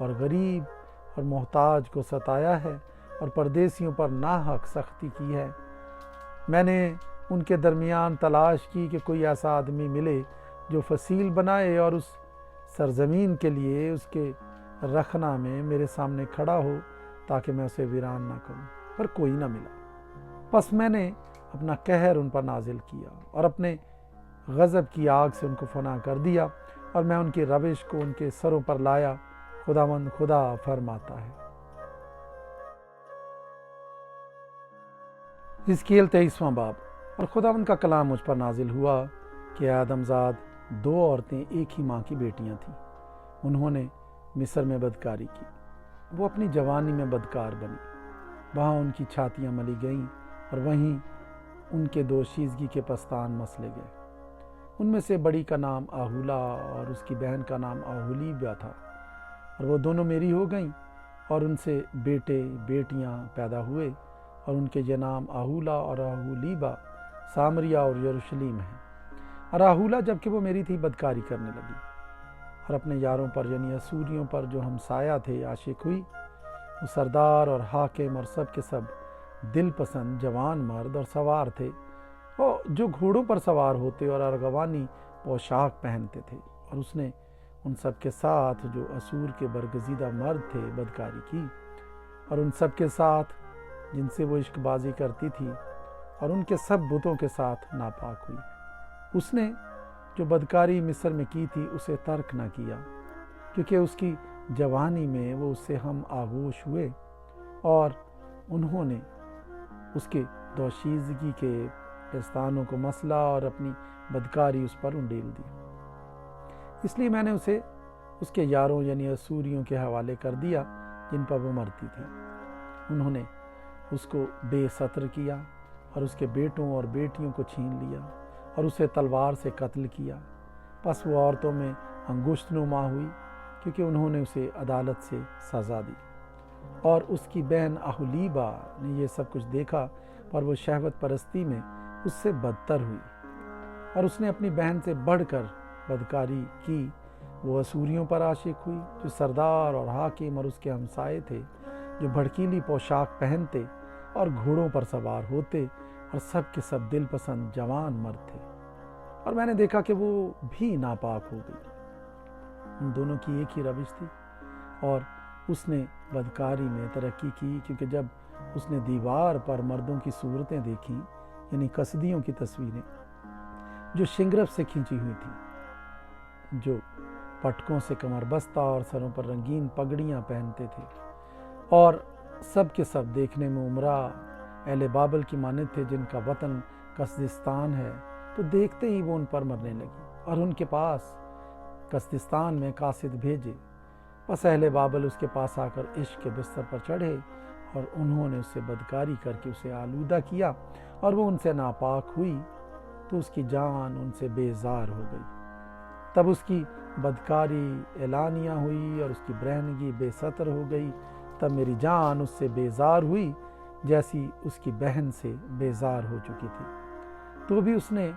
اور غریب اور محتاج کو ستایا ہے اور پردیسیوں پر ناحق سختی کی ہے۔ میں نے ان کے درمیان تلاش کی کہ کوئی ایسا آدمی ملے جو فصیل بنائے اور اس سرزمین کے لیے اس کے رخنا میں میرے سامنے کھڑا ہو تاکہ میں اسے ویران نہ کروں، پر کوئی نہ ملا۔ پس میں نے اپنا قہر ان پر نازل کیا اور اپنے غضب کی آگ سے ان کو فنا کر دیا، اور میں ان کی روش کو ان کے سروں پر لایا۔ خداوند خدا فرماتا ہے۔ حزقیل 23واں باب۔ اور خداوند کا کلام مجھ پر نازل ہوا کہ آدم زاد 2 عورتیں ایک ہی ماں کی بیٹیاں تھیں۔ انہوں نے مصر میں بدکاری کی، وہ اپنی جوانی میں بدکار بنی، وہاں ان کی چھاتیاں ملی گئیں اور وہیں ان کے دوشیزگی کے پستان مسلے گئے۔ ان میں سے بڑی کا نام آہولا اور اس کی بہن کا نام آہولیبا تھا، اور وہ دونوں میری ہو گئیں، اور ان سے بیٹے بیٹیاں پیدا ہوئے، اور ان کے یہ نام آہولا اور آہولیبا سامریہ اور یروشلیم ہیں۔ اور آہولا جب کہ وہ میری تھی بدکاری کرنے لگی اور اپنے یاروں پر یعنی اسوریوں پر جو ہمسایہ تھے عاشق ہوئی۔ وہ سردار اور حاکم اور سب کے سب دل پسند جوان مرد اور سوار تھے، اور جو گھوڑوں پر سوار ہوتے اور ارغوانی پوشاک پہنتے تھے، اور اس نے ان سب کے ساتھ جو اسور کے برگزیدہ مرد تھے بدکاری کی، اور ان سب کے ساتھ جن سے وہ عشق بازی کرتی تھی، اور ان کے سب بتوں کے ساتھ ناپاک ہوئی۔ اس نے جو بدکاری مصر میں کی تھی اسے ترک نہ کیا، کیونکہ اس کی جوانی میں وہ اس سے ہم آغوش ہوئے، اور انہوں نے اس کے دوشیزگی کے پستانوں کو مسلا اور اپنی بدکاری اس پر انڈیل دی۔ اس لیے میں نے اسے اس کے یاروں یعنی اسوریوں کے حوالے کر دیا جن پر وہ مرتی تھی۔ انہوں نے اس کو بے ستر کیا اور اس کے بیٹوں اور بیٹیوں کو چھین لیا اور اسے تلوار سے قتل کیا۔ پس وہ عورتوں میں انگشت نما ہوئی، کیونکہ انہوں نے اسے عدالت سے سزا دی۔ اور اس کی بہن آہولیبا نے یہ سب کچھ دیکھا، پر وہ شہوت پرستی میں اس سے بدتر ہوئی، اور اس نے اپنی بہن سے بڑھ کر بدکاری کی۔ وہ اسوریوں پر عاشق ہوئی جو سردار اور حاکم اور اس کے ہمسائے تھے، جو بھڑکیلی پوشاک پہنتے اور گھوڑوں پر سوار ہوتے، اور سب کے سب دل پسند جوان مرد تھے۔ اور میں نے دیکھا کہ وہ بھی ناپاک ہو گئی۔ ان دونوں کی ایک ہی روش تھی، اور اس نے بدکاری میں ترقی کی، کیونکہ جب اس نے دیوار پر مردوں کی صورتیں دیکھیں یعنی کسدیوں کی تصویریں جو شنگرف سے کھینچی ہوئی تھیں، جو پٹکوں سے کمر بستہ اور سروں پر رنگین پگڑیاں پہنتے تھے، اور سب کے سب دیکھنے میں عمرہ اہل بابل کی مانند تھے جن کا وطن کسدستان ہے، تو دیکھتے ہی وہ ان پر مرنے لگی اور ان کے پاس کسدستان میں قاصد بھیجے۔ پس اہل بابل اس کے پاس آ کر عشق کے بستر پر چڑھے، اور انہوں نے اس سے بدکاری کر کے اسے آلودہ کیا، اور وہ ان سے ناپاک ہوئی، تو اس کی جان ان سے بیزار ہو گئی۔ تب اس کی بدکاری اعلانیہ ہوئی اور اس کی برہنگی بے ستر ہو گئی۔ تب میری جان اس سے بیزار ہوئی جیسی اس کی بہن سے بیزار ہو چکی تھی۔ تو بھی اس نے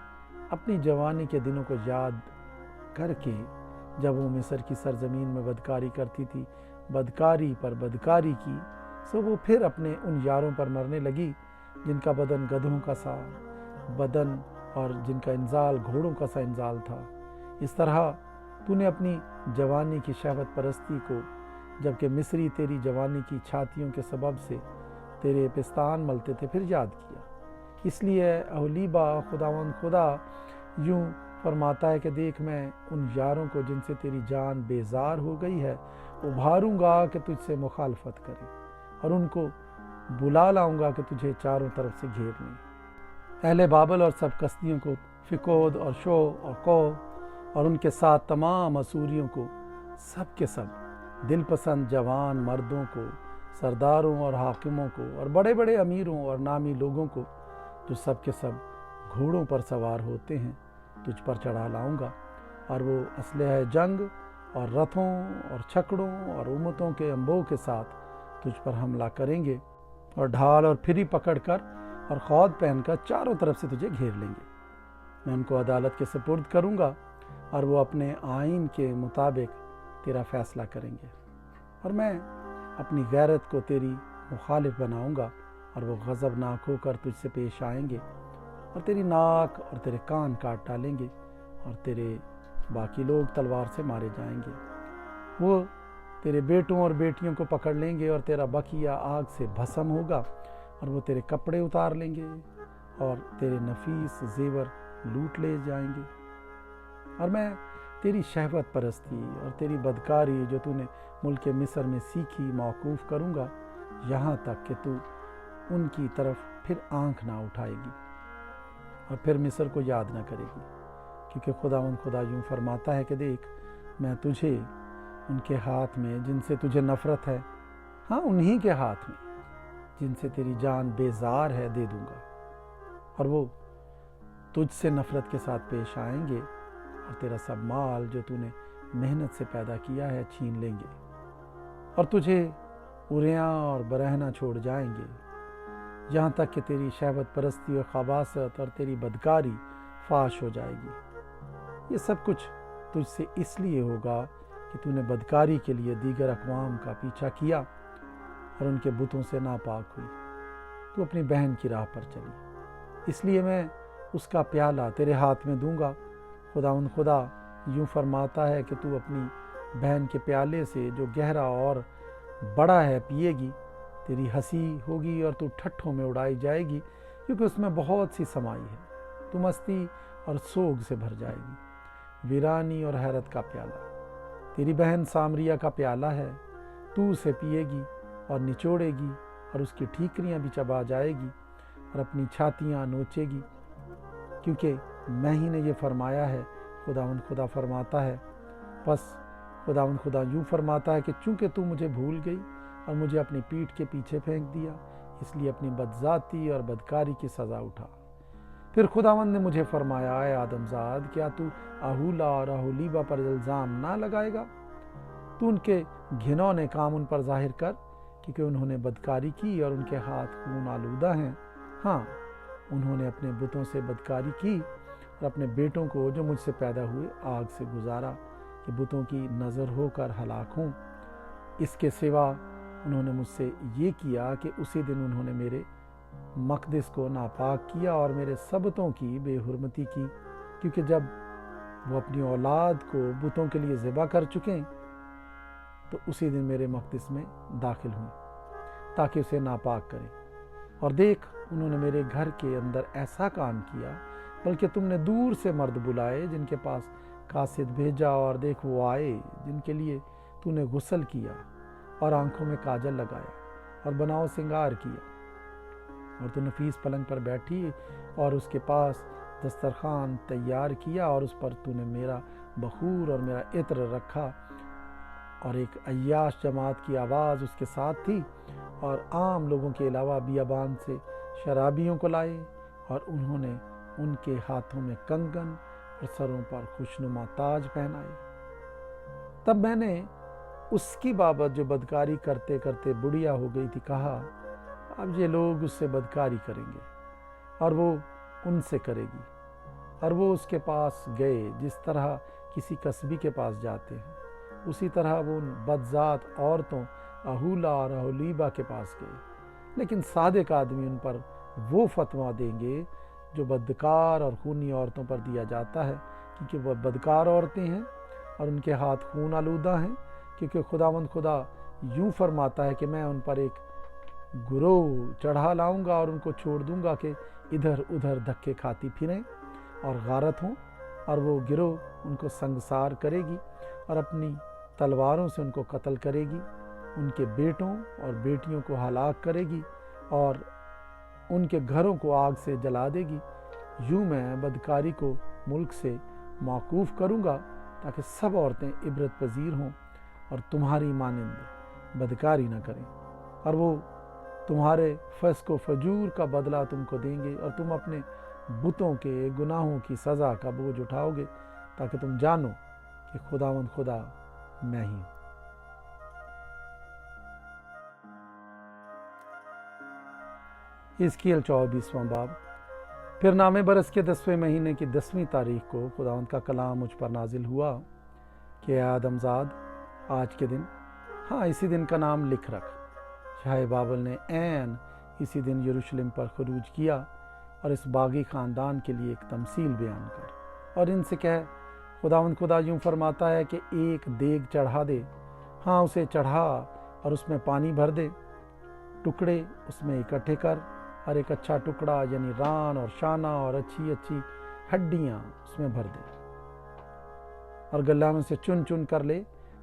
اپنی جوانی کے دنوں کو یاد کر کے جب وہ مصر کی سرزمین میں بدکاری کرتی تھی بدکاری پر بدکاری کی، سو وہ پھر اپنے ان یاروں پر مرنے لگی جن کا بدن گدھوں کا سا بدن اور جن کا انزال گھوڑوں کا سا انزال تھا۔ اس طرح تو نے اپنی جوانی کی شہوت پرستی کو، جبکہ مصری تیری جوانی کی چھاتیوں کے سبب سے تیرے پستان ملتے تھے، پھر یاد کیا۔ اس لیے اولیبا خداوند خدا یوں فرماتا ہے کہ دیکھ میں ان یاروں کو جن سے تیری جان بیزار ہو گئی ہے ابھاروں گا کہ تجھ سے مخالفت کرے، اور ان کو بلا لاؤں گا کہ تجھے چاروں طرف سے گھیر لیں۔ اہل بابل اور سب کسدیوں کو، فکود اور شو اور کو اور ان کے ساتھ تمام اسوریوں کو، سب کے سب دل پسند جوان مردوں کو، سرداروں اور حاکموں کو، اور بڑے بڑے امیروں اور نامی لوگوں کو جو سب کے سب گھوڑوں پر سوار ہوتے ہیں، تجھ پر چڑھا لاؤں گا، اور وہ اسلحہ جنگ اور رتھوں اور چھکڑوں اور امتوں کے انبوہ کے ساتھ تجھ پر حملہ کریں گے، اور ڈھال اور پھری پکڑ کر اور خود پہن کر چاروں طرف سے تجھے گھیر لیں گے۔ میں ان کو عدالت کے سپرد کروں گا، اور وہ اپنے آئین کے مطابق تیرا فیصلہ کریں گے۔ اور میں اپنی غیرت کو تیری مخالف بناؤں گا، اور وہ غضبناک ہو کر تجھ سے پیش آئیں گے اور تیری ناک اور تیرے کان کاٹ ڈالیں گے، اور تیرے باقی لوگ تلوار سے مارے جائیں گے۔ وہ تیرے بیٹوں اور بیٹیوں کو پکڑ لیں گے، اور تیرا بقیہ آگ سے بھسم ہوگا، اور وہ تیرے کپڑے اتار لیں گے اور تیرے نفیس زیور لوٹ لے جائیں گے۔ اور میں تیری شہوت پرستی اور تیری بدکاری جو تو نے ملک مصر میں سیکھی موقوف کروں گا، یہاں تک کہ تو ان کی طرف پھر آنکھ نہ اٹھائے گی اور پھر مصر کو یاد نہ کرے گی، کیونکہ خدا یوں فرماتا ہے کہ دیکھ، میں تجھے ان کے ہاتھ میں جن سے تجھے نفرت ہے، ہاں انہی کے ہاتھ میں جن سے تیری جان بیزار ہے دے دوں گا، اور وہ تجھ سے نفرت کے ساتھ پیش آئیں گے اور تیرا سب مال جو تو نے محنت سے پیدا کیا ہے چھین لیں گے، اور تجھے عریاں اور برہنہ چھوڑ جائیں گے، یہاں تک کہ تیری شہوت پرستی اور خباثت اور تیری بدکاری فاش ہو جائے گی۔ یہ سب کچھ تجھ سے اس لیے ہوگا کہ تو نے بدکاری کے لیے دیگر اقوام کا پیچھا کیا اور ان کے بتوں سے ناپاک ہوئی، تو اپنی بہن کی راہ پر چلی، اس لیے میں اس کا پیالہ تیرے ہاتھ میں دوں گا۔ خدا یوں فرماتا ہے کہ تو اپنی بہن کے پیالے سے جو گہرا اور بڑا ہے پیے گی، تیری ہنسی ہوگی اور تو ٹھٹھوں میں اڑائی جائے گی، کیونکہ اس میں بہت سی سمائی ہے، تو مستی اور سوگ سے بھر جائے گی۔ ویرانی اور حیرت کا پیالہ تیری بہن سامریہ کا پیالہ ہے، تو اسے پیے گی اور نچوڑے گی اور اس کی ٹھیکریاں بھی چبا جائے گی اور اپنی چھاتیاں نوچے گی، کیونکہ میں ہی نے یہ فرمایا ہے۔ خدا فرماتا ہے، پس خدا یوں فرماتا ہے کہ چونکہ تو مجھے بھول گئی اور مجھے اپنی پیٹھ کے پیچھے پھینک دیا، اس لیے اپنی بدذاتی اور بدکاری کی سزا اٹھا۔ پھر خداوند نے مجھے فرمایا، اے آدم زاد، کیا تو اہولا اور اہولیبا پر الزام نہ لگائے گا؟ تو ان کے گھنونے کام ان پر ظاہر کر، کیونکہ انہوں نے بدکاری کی اور ان کے ہاتھ خون آلودہ ہیں۔ ہاں، انہوں نے اپنے بتوں سے بدکاری کی اور اپنے بیٹوں کو جو مجھ سے پیدا ہوئے آگ سے گزارا کہ بتوں کی نظر ہو کر ہلاک ہوں۔ اس کے سوا انہوں نے مجھ سے یہ کیا کہ اسی دن انہوں نے میرے مقدس کو ناپاک کیا اور میرے سبتوں کی بے حرمتی کی، کیونکہ جب وہ اپنی اولاد کو بتوں کے لیے ذبح کر چکیں تو اسی دن میرے مقدس میں داخل ہوئیں تاکہ اسے ناپاک کریں۔ اور دیکھ، انہوں نے میرے گھر کے اندر ایسا کام کیا، بلکہ تم نے دور سے مرد بلائے جن کے پاس قاصد بھیجا، اور دیکھ وہ آئے جن کے لیے تو نے غسل کیا اور آنکھوں میں کاجل لگایا اور بناؤ سنگار کیا، اور تو نفیس پلنگ پر بیٹھی اور اس کے پاس دسترخوان تیار کیا، اور اس پر تو نے میرا بخور اور میرا عطر رکھا، اور ایک عیاش جماعت کی آواز اس کے ساتھ تھی، اور عام لوگوں کے علاوہ بیابان سے شرابیوں کو لائے، اور انہوں نے ان کے ہاتھوں میں کنگن اور سروں پر خوشنما تاج پہنائے۔ تب میں نے اس کی بابت جو بدکاری کرتے کرتے بڑھیا ہو گئی تھی کہا، اب یہ لوگ اس سے بدکاری کریں گے اور وہ ان سے کرے گی، اور وہ اس کے پاس گئے جس طرح کسی کسبی کے پاس جاتے ہیں، اسی طرح وہ ان بدذات عورتوں اہولا اور اہولیبا کے پاس گئے، لیکن صادق آدمی ان پر وہ فتویٰ دیں گے جو بدکار اور خونی عورتوں پر دیا جاتا ہے، کیونکہ وہ بدکار عورتیں ہیں اور ان کے ہاتھ خون آلودہ ہیں، کیونکہ خدا یوں فرماتا ہے کہ میں ان پر ایک گروہ چڑھا لاؤں گا اور ان کو چھوڑ دوں گا کہ ادھر ادھر دھکے کھاتی پھریں اور غارت ہوں، اور وہ گروہ ان کو سنگسار کرے گی اور اپنی تلواروں سے ان کو قتل کرے گی، ان کے بیٹوں اور بیٹیوں کو ہلاک کرے گی اور ان کے گھروں کو آگ سے جلا دے گی۔ یوں میں بدکاری کو ملک سے موقوف کروں گا تاکہ سب عورتیں عبرت پذیر ہوں اور تمہاری مانند بدکاری نہ کریں، اور وہ تمہارے فسق و فجور کا بدلہ تم کو دیں گے، اور تم اپنے بتوں کے گناہوں کی سزا کا بوجھ اٹھاؤ گے، تاکہ تم جانو کہ خدا میں ہی ہوں۔ حزقیل 24واں باب۔ پھر نامے برس کے 10ویں مہینے کی 10ویں تاریخ کو خداوند کا کلام مجھ پر نازل ہوا کہ اے آدم زاد، آج کے دن ہاں اسی دن کا نام لکھ رکھ۔ شاہ بابل نے عین اسی دن یروشلم پر خروج کیا اور اس باغی خاندان کے لیے ایک تمثیل بیان کر اور ان سے کہے خداوند خدا یوں فرماتا ہے کہ ایک دیگ چڑھا دے، ہاں اسے چڑھا اور اس میں پانی بھر دے، ٹکڑے اس میں اکٹھے کر اور ایک اچھا ٹکڑا یعنی ران اور شانہ اور اچھی اچھی ہڈیاں اس میں بھر دے اور گلہ میں سے چن چن کر لے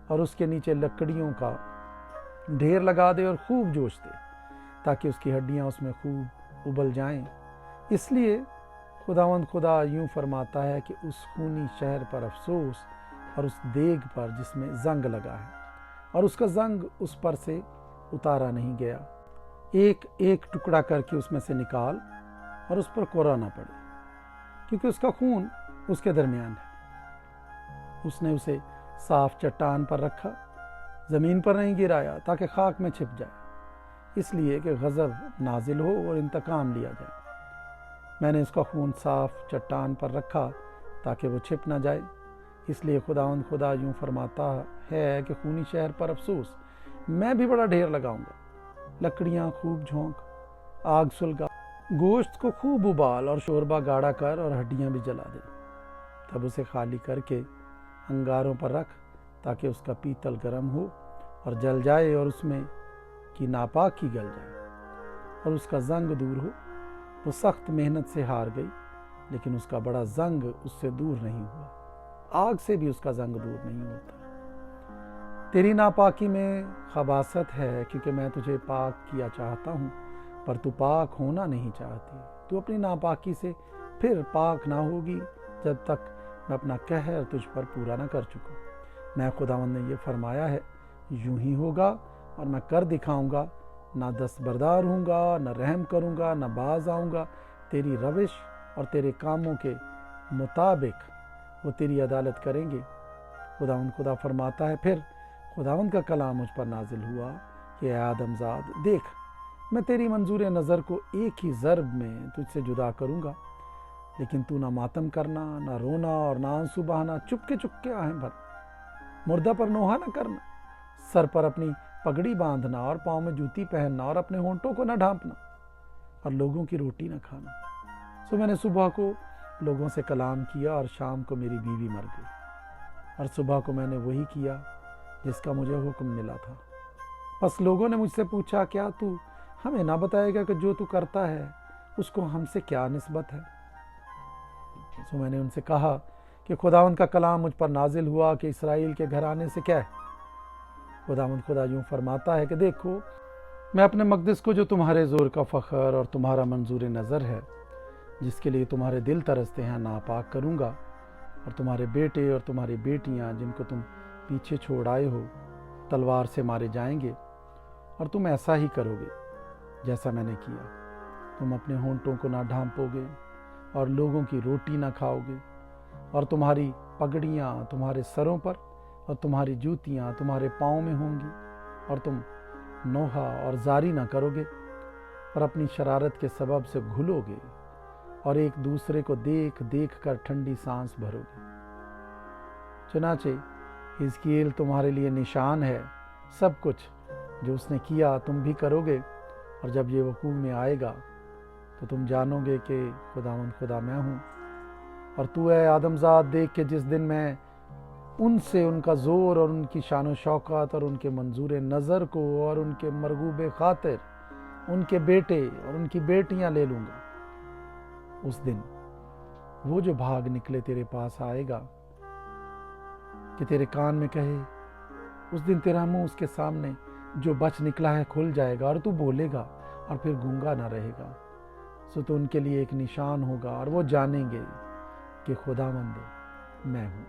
اور اس کے نیچے لکڑیوں کا ڈھیر لگا دے اور خوب جوش دے تاکہ اس کی ہڈیاں اس میں خوب ابل جائیں۔ اس لیے خداوند خدا یوں فرماتا ہے کہ اس خونی شہر پر افسوس اور اس دیگ پر جس میں زنگ لگا ہے اور اس کا زنگ اس پر سے اتارا نہیں گیا، ایک ایک ٹکڑا کر کے اس میں سے نکال اور اس پر کوڑا نہ پڑے، کیونکہ اس کا خون اس کے درمیان ہے۔ اس نے اسے صاف چٹان پر رکھا، زمین پر نہیں گرایا تاکہ خاک میں چھپ جائے، اس لیے کہ غضب نازل ہو اور انتقام لیا جائے۔ میں نے اس کا خون صاف چٹان پر رکھا تاکہ وہ چھپ نہ جائے، اس لیے خداوند خدا یوں فرماتا ہے کہ خونی شہر پر افسوس، میں بھی بڑا ڈھیر لگاؤں گا، لکڑیاں خوب جھونک، آگ سلگا، گوشت کو خوب ابال اور شوربہ گاڑھا کر اور ہڈیاں بھی جلا دے، تب اسے خالی کر کے انگاروں پر رکھ تاکہ اس کا پیتل گرم ہو اور جل جائے اور اس میں کی ناپاکی گل جائے اور اس کا زنگ دور ہو۔ وہ سخت محنت سے ہار گئی لیکن اس کا بڑا زنگ اس سے دور نہیں ہوا، آگ سے بھی اس کا زنگ دور نہیں ہوتا۔ تیری ناپاکی میں خباثت ہے کیونکہ میں تجھے پاک کیا چاہتا ہوں، پر تو پاک ہونا نہیں چاہتی۔ تو اپنی ناپاکی سے پھر پاک نہ ہوگی جب تک میں اپنا قہر تجھ پر پورا نہ کر چکوں۔ میں خداوند نے یہ فرمایا ہے، یوں ہی ہوگا اور میں کر دکھاؤں گا، نہ دستبردار ہوں گا، نہ رحم کروں گا، نہ باز آؤں گا۔ تیری روش اور تیرے کاموں کے مطابق وہ تیری عدالت کریں گے۔ خداوند خدا فرماتا ہے، پھر خداوند کا کلام مجھ پر نازل ہوا کہ اے آدم زاد، دیکھ میں تیری منظور نظر کو ایک ہی ضرب میں تجھ سے جدا کروں گا، لیکن تو نہ ماتم کرنا، نہ رونا اور نہ آنسو بہانا، چپ کے آہیں بھر، مردہ پر نوحہ نہ کرنا، سر پر اپنی پگڑی باندھنا اور پاؤں میں جوتی پہننا اور اپنے ہونٹوں کو نہ ڈھانپنا اور لوگوں کی روٹی نہ کھانا۔ سو میں نے صبح کو لوگوں سے کلام کیا اور شام کو میری بیوی مر گئی، اور صبح کو میں نے وہی کیا جس کا مجھے حکم ملا تھا۔ پس لوگوں نے مجھ سے پوچھا، کیا تو ہمیں نہ بتائے گا کہ جو تو کرتا ہے اس کو ہم سے کیا نسبت ہے؟ سو میں نے ان سے کہا کہ خداوند کا کلام مجھ پر نازل ہوا کہ اسرائیل کے گھرانے سے کہہ، خداوند خدا یوں فرماتا ہے کہ دیکھو میں اپنے مقدس کو جو تمہارے زور کا فخر اور تمہارا منظور نظر ہے، جس کے لیے تمہارے دل ترستے ہیں، ناپاک کروں گا، اور تمہارے بیٹے اور تمہاری بیٹیاں جن کو تم پیچھے چھوڑ آئے ہو تلوار سے مارے جائیں گے، اور تم ایسا ہی کرو گے جیسا میں نے کیا۔ تم اپنے ہونٹوں کو نہ ڈھانپو گے اور لوگوں کی روٹی نہ کھاؤ گے، اور تمہاری پگڑیاں تمہارے سروں پر اور تمہاری جوتیاں تمہارے پاؤں میں ہوں گی، اور تم نوحہ اور زاری نہ کرو گے اور اپنی شرارت کے سبب سے گھلو گے اور ایک دوسرے کو دیکھ دیکھ کر ٹھنڈی سانس بھرو گے۔ چنانچہ حزقیل تمہارے لیے نشان ہے، سب کچھ جو اس نے کیا تم بھی کرو گے، اور جب یہ وقوع میں آئے گا تو تم جانو گے کہ خداوند خدا میں ہوں۔ اور تو اے آدم زاد دیکھ کہ جس دن میں ان سے ان کا زور اور ان کی شان و شوکت اور ان کے منظور نظر کو اور ان کے مرغوب خاطر ان کے بیٹے اور ان کی بیٹیاں لے لوں گا، اس دن وہ جو بھاگ نکلے تیرے پاس آئے گا کہ تیرے کان میں کہے، اس دن تیرا منہ اس کے سامنے جو بچ نکلا ہے کھل جائے گا، اور تو بولے گا اور پھر گونگا نہ رہے گا۔ سو تو ان کے لیے ایک نشان ہوگا اور وہ جانیں گے کہ خداوند میں ہوں۔